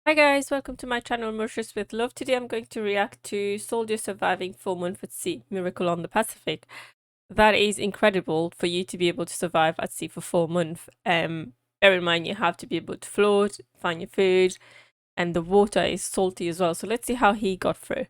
Hi guys, welcome to my channel Mauritius with Love. Today I'm going to react to soldiers surviving 4 months at sea, miracle on the Pacific. That is incredible for you to be able to survive at sea for 4 months. Bear in mind you have to be able to float, find your food, and the water is salty as well. So let's see how he got through.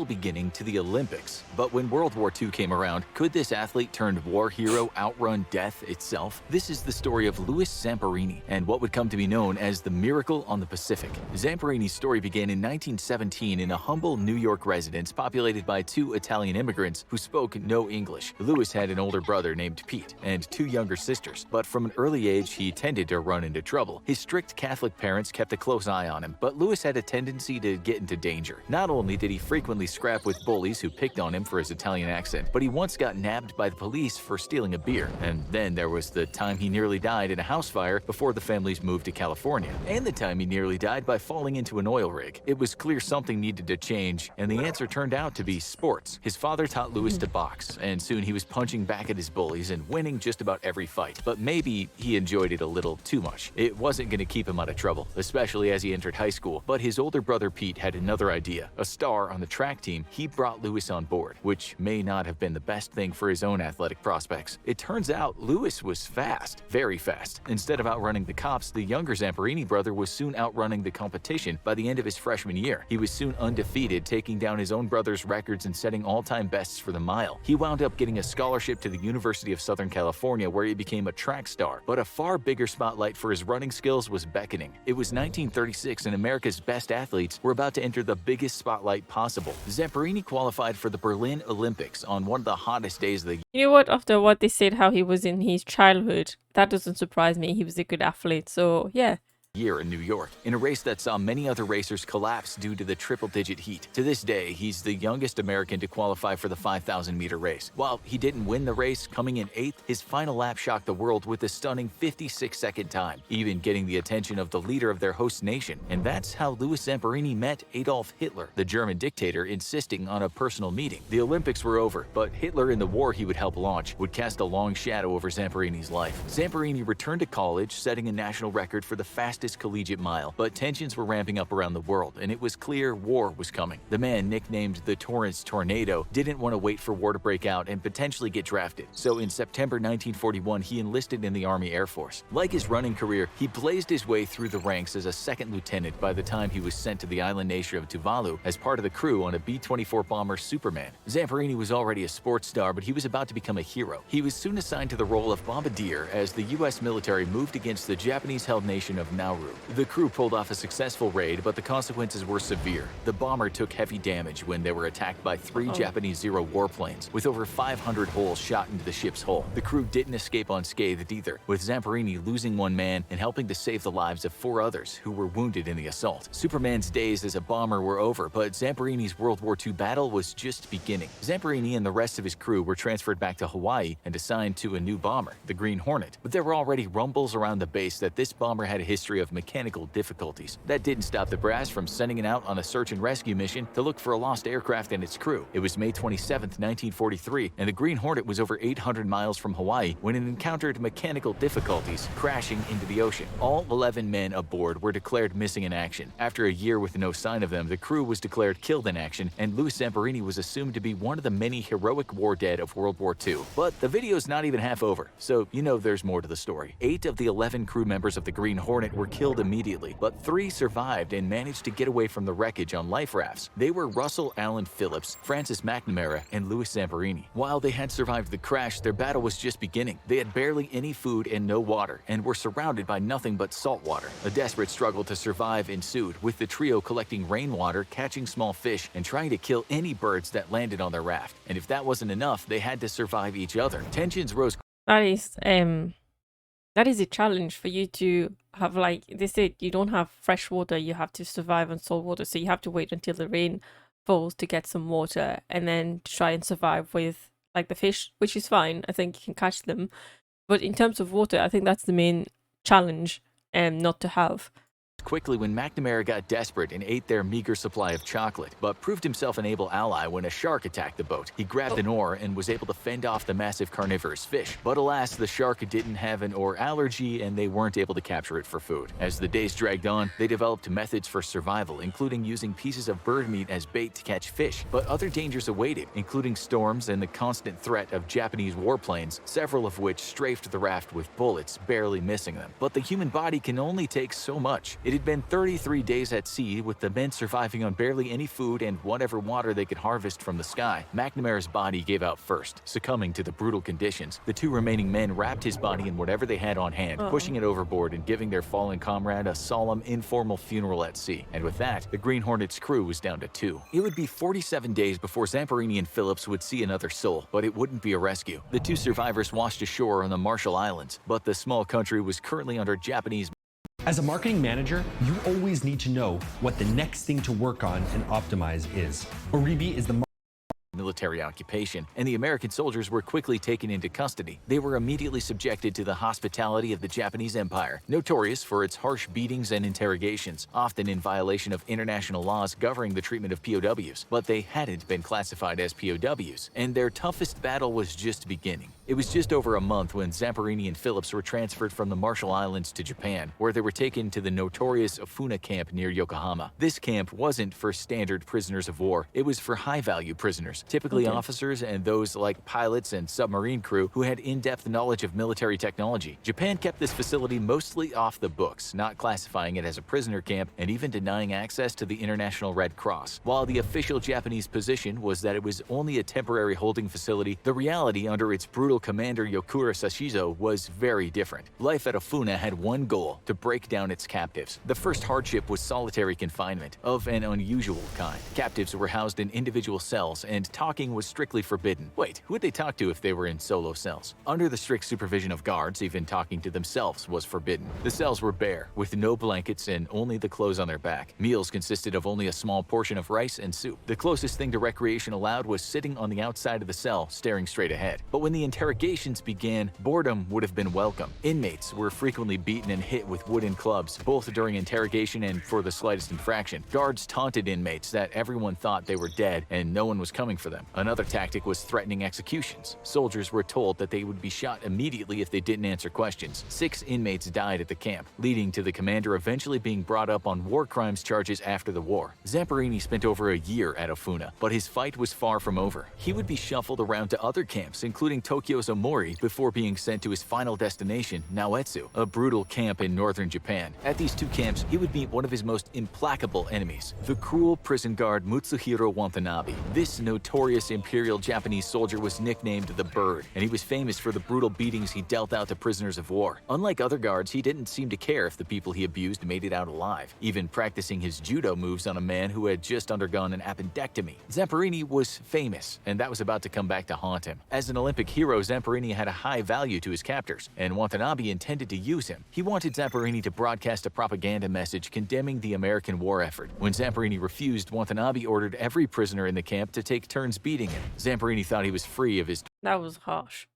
Beginning to the Olympics, but when World War II came around, could this athlete turned war hero outrun death itself? This is the story of Lou Zamperini and what would come to be known as the Miracle on the Pacific. Zamperini's story began in 1917 in a humble New York residence populated by two Italian immigrants who spoke no English. Louis had an older brother named Pete and two younger sisters, but from an early age he tended to run into trouble. His strict Catholic parents kept a close eye on him, but Louis had a tendency to get into danger. Not only did he frequently scrap with bullies who picked on him for his Italian accent, but he once got nabbed by the police for stealing a beer. And then there was the time he nearly died in a house fire before the families moved to California, and the time he nearly died by falling into an oil rig. It was clear something needed to change, and the answer turned out to be sports. His father taught Louis to box, and soon he was punching back at his bullies and winning just about every fight. But maybe he enjoyed it a little too much. It wasn't going to keep him out of trouble, especially as he entered high school. But his older brother Pete had another idea. A star on the track team, he brought Louis on board, which may not have been the best thing for his own athletic prospects. It turns out Louis was fast, very fast. Instead of outrunning the cops, the younger Zamperini brother was soon outrunning the competition. By the end of his freshman year, he was soon undefeated, taking down his own brother's records and setting all-time bests for the mile. He wound up getting a scholarship to the University of Southern California, where he became a track star. But a far bigger spotlight for his running skills was beckoning. It was 1936 and America's best athletes were about to enter the biggest spotlight possible. Zamperini qualified for the Berlin Olympics on one of the hottest days of the year. You know what, after what they said how he was in his childhood, that doesn't surprise me. He was a good athlete, so yeah. In New York, in a race that saw many other racers collapse due to the triple-digit heat. To this day, he's the youngest American to qualify for the 5,000-meter race. While he didn't win the race, coming in 8th, his final lap shocked the world with a stunning 56-second time, even getting the attention of the leader of their host nation. And that's how Louis Zamperini met Adolf Hitler, the German dictator, insisting on a personal meeting. The Olympics were over, but Hitler and the war he would help launch would cast a long shadow over Zamperini's life. Zamperini returned to college, setting a national record for the fastest collegiate mile, but tensions were ramping up around the world, and it was clear war was coming. The man, nicknamed the Torrance Tornado, didn't want to wait for war to break out and potentially get drafted. So in September 1941, he enlisted in the Army Air Force. Like his running career, he blazed his way through the ranks as a second lieutenant by the time he was sent to the island nation of Tuvalu as part of the crew on a B-24 bomber Superman. Zamperini was already a sports star, but he was about to become a hero. He was soon assigned to the role of bombardier as the U.S. military moved against the Japanese-held nation of Nauru. The crew pulled off a successful raid, but the consequences were severe. The bomber took heavy damage when they were attacked by three Japanese Zero warplanes, with over 500 holes shot into the ship's hull. The crew didn't escape unscathed either, with Zamperini losing one man and helping to save the lives of 4 others who were wounded in the assault. Superman's days as a bomber were over, but Zamperini's World War II battle was just beginning. Zamperini and the rest of his crew were transferred back to Hawaii and assigned to a new bomber, the Green Hornet. But there were already rumbles around the base that this bomber had a history of mechanical difficulties. That didn't stop the brass from sending it out on a search and rescue mission to look for a lost aircraft and its crew. It was May 27, 1943, and the Green Hornet was over 800 miles from Hawaii when it encountered mechanical difficulties, crashing into the ocean. All 11 men aboard were declared missing in action. After a year with no sign of them, the crew was declared killed in action, and Lou Zamperini was assumed to be one of the many heroic war dead of World War II. But the video's not even half over, so you know there's more to the story. 8 of the 11 crew members of the Green Hornet were killed immediately, but 3 survived and managed to get away from the wreckage on life rafts. They were Russell Allen Phillips, Francis McNamara, and Louis Zamperini. While they had survived the crash, their battle was just beginning. They had barely any food and no water, and were surrounded by nothing but salt water. A desperate struggle to survive ensued, with the trio collecting rainwater, catching small fish, and trying to kill any birds that landed on their raft. And if that wasn't enough, they had to survive each other. Tensions rose. That is a challenge for you to have, like they said, you don't have fresh water, you have to survive on salt water, so you have to wait until the rain falls to get some water and then try and survive with like the fish, which is fine. I think you can catch them, but in terms of water, I think that's the main challenge not to have. quickly when McNamara got desperate and ate their meager supply of chocolate, but proved himself an able ally when a shark attacked the boat. He grabbed an oar and was able to fend off the massive carnivorous fish. But alas, the shark didn't have an oar allergy and they weren't able to capture it for food. As the days dragged on, they developed methods for survival, including using pieces of bird meat as bait to catch fish. But other dangers awaited, including storms and the constant threat of Japanese warplanes, several of which strafed the raft with bullets, barely missing them. But the human body can only take so much. It had been 33 days at sea, with the men surviving on barely any food and whatever water they could harvest from the sky. McNamara's body gave out first, succumbing to the brutal conditions. The two remaining men wrapped his body in whatever they had on hand, pushing it overboard and giving their fallen comrade a solemn, informal funeral at sea. And with that, the Green Hornet's crew was down to 2. It would be 47 days before Zamperini and Phillips would see another soul, but it wouldn't be a rescue. The 2 survivors washed ashore on the Marshall Islands, but the small country was currently under Japanese. As a marketing manager, you always need to know what the next thing to work on and optimize is. Oribi is the military occupation, and the American soldiers were quickly taken into custody. They were immediately subjected to the hospitality of the Japanese Empire, notorious for its harsh beatings and interrogations, often in violation of international laws governing the treatment of POWs. But they hadn't been classified as POWs, and their toughest battle was just beginning. It was just over a month when Zamperini and Phillips were transferred from the Marshall Islands to Japan, where they were taken to the notorious Ofuna camp near Yokohama. This camp wasn't for standard prisoners of war, it was for high-value prisoners, typically officers and those like pilots and submarine crew who had in-depth knowledge of military technology. Japan kept this facility mostly off the books, not classifying it as a prisoner camp and even denying access to the International Red Cross. While the official Japanese position was that it was only a temporary holding facility, the reality under its brutal commander Yokura Sashizo was very different. Life at Ofuna had one goal: to break down its captives. The first hardship was solitary confinement, of an unusual kind. Captives were housed in individual cells, and talking was strictly forbidden. Wait, who would they talk to if they were in solo cells? Under the strict supervision of guards, even talking to themselves was forbidden. The cells were bare, with no blankets and only the clothes on their back. Meals consisted of only a small portion of rice and soup. The closest thing to recreation allowed was sitting on the outside of the cell, staring straight ahead. But when the interrogations began, boredom would have been welcome. Inmates were frequently beaten and hit with wooden clubs, both during interrogation and for the slightest infraction. Guards taunted inmates that everyone thought they were dead and no one was coming for them. Another tactic was threatening executions. Soldiers were told that they would be shot immediately if they didn't answer questions. 6 inmates died at the camp, leading to the commander eventually being brought up on war crimes charges after the war. Zamperini spent over a year at Ofuna, but his fight was far from over. He would be shuffled around to other camps, including Tokyo's Omori, before being sent to his final destination, Naoetsu, a brutal camp in northern Japan. At these 2 camps, he would meet one of his most implacable enemies, the cruel prison guard Mutsuhiro Watanabe. This notorious imperial Japanese soldier was nicknamed the Bird, and he was famous for the brutal beatings he dealt out to prisoners of war. Unlike other guards, he didn't seem to care if the people he abused made it out alive, even practicing his judo moves on a man who had just undergone an appendectomy. Zamperini was famous, and that was about to come back to haunt him. As an Olympic hero, Zamperini had a high value to his captors, and Watanabe intended to use him. He wanted Zamperini to broadcast a propaganda message condemning the American war effort. When Zamperini refused, Watanabe ordered every prisoner in the camp to take turns beating him. Zamperini thought he was free of his That was harsh.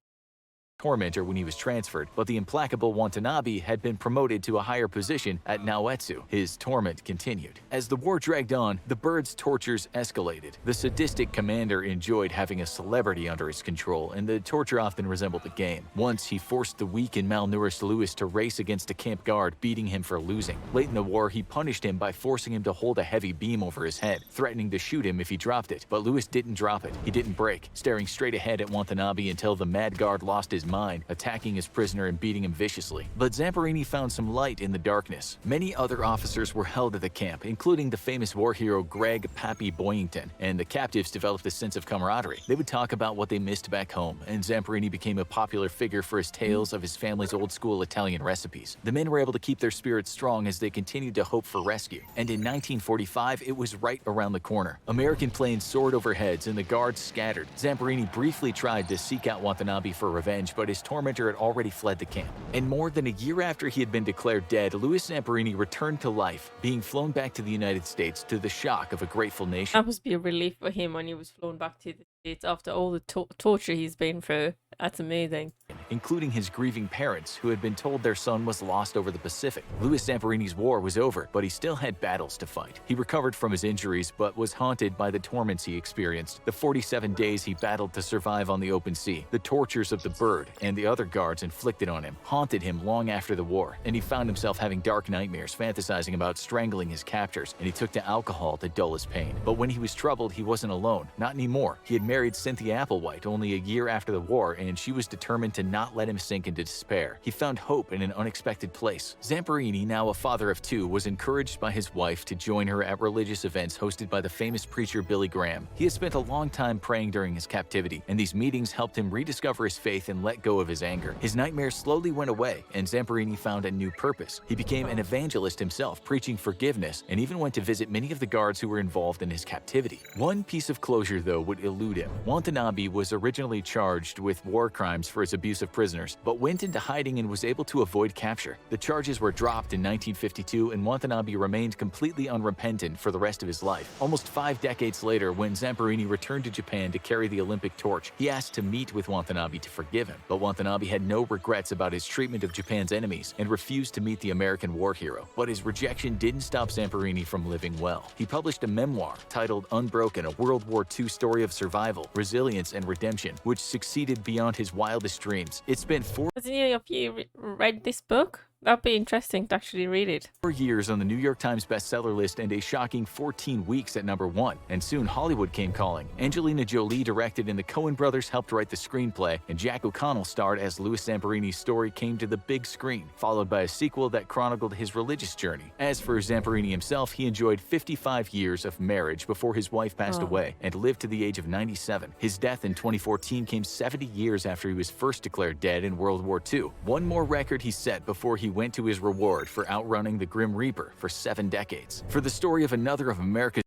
tormentor when he was transferred, but the implacable Watanabe had been promoted to a higher position at Naoetsu. His torment continued. As the war dragged on, the Bird's tortures escalated. The sadistic commander enjoyed having a celebrity under his control, and the torture often resembled the game. Once, he forced the weak and malnourished Louis to race against a camp guard, beating him for losing. Late in the war, he punished him by forcing him to hold a heavy beam over his head, threatening to shoot him if he dropped it. But Louis didn't drop it. He didn't break, staring straight ahead at Watanabe until the mad guard lost his mind, attacking his prisoner and beating him viciously. But Zamperini found some light in the darkness. Many other officers were held at the camp, including the famous war hero Greg Pappy Boyington, and the captives developed a sense of camaraderie. They would talk about what they missed back home, and Zamperini became a popular figure for his tales of his family's old-school Italian recipes. The men were able to keep their spirits strong as they continued to hope for rescue. And in 1945, it was right around the corner. American planes soared over heads and the guards scattered. Zamperini briefly tried to seek out Watanabe for revenge, but his tormentor had already fled the camp. And more than a year after he had been declared dead, Louis Zamperini returned to life, being flown back to the United States to the shock of a grateful nation. That must be a relief for him when he was flown back to the States after all the torture he's been through. That's amazing. including his grieving parents, who had been told their son was lost over the Pacific. Louis Zamperini's war was over, but he still had battles to fight. He recovered from his injuries, but was haunted by the torments he experienced. The 47 days he battled to survive on the open sea, the tortures of the bird and the other guards inflicted on him, haunted him long after the war, and he found himself having dark nightmares, fantasizing about strangling his captors, and he took to alcohol to dull his pain. But when he was troubled, he wasn't alone. Not anymore. He had married Cynthia Applewhite only a year after the war, and she was determined to not let him sink into despair. He found hope in an unexpected place. Zamperini, now a father of two, was encouraged by his wife to join her at religious events hosted by the famous preacher Billy Graham. He had spent a long time praying during his captivity, and these meetings helped him rediscover his faith and let go of his anger. His nightmares slowly went away, and Zamperini found a new purpose. He became an evangelist himself, preaching forgiveness, and even went to visit many of the guards who were involved in his captivity. One piece of closure, though, would elude him. Watanabe was originally charged with war crimes for his abuse of prisoners, but went into hiding and was able to avoid capture. The charges were dropped in 1952, and Watanabe remained completely unrepentant for the rest of his life. Almost 5 decades later, when Zamperini returned to Japan to carry the Olympic torch, he asked to meet with Watanabe to forgive him, but Watanabe had no regrets about his treatment of Japan's enemies and refused to meet the American war hero. But his rejection didn't stop Zamperini from living well. He published a memoir titled Unbroken, a World War II story of survival, resilience, and redemption, which succeeded beyond his wildest dreams. It spent 4 Has any of you read this book? That'd be interesting to actually read it. years on the New York Times bestseller list and a shocking 14 weeks at #1. And soon Hollywood came calling. Angelina Jolie directed and the Coen brothers helped write the screenplay, and Jack O'Connell starred as Louis Zamperini's story came to the big screen, followed by a sequel that chronicled his religious journey. As for Zamperini himself, he enjoyed 55 years of marriage before his wife passed away and lived to the age of 97. His death in 2014 came 70 years after he was first declared dead in World War II. One more record he set before he went to his reward for outrunning the Grim Reaper for 7 decades. For the story of another of America's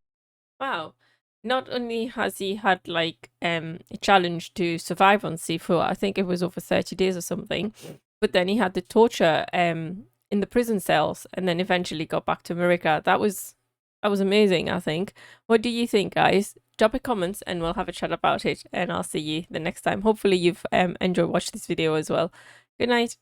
Wow. Not only has he had like a challenge to survive on sea for, I think it was over 30 days or something, but then he had the torture in the prison cells and then eventually got back to America. That was amazing, I think. What do you think, guys? Drop a comment and we'll have a chat about it, and I'll see you the next time. Hopefully you've enjoyed watching this video as well. Good night.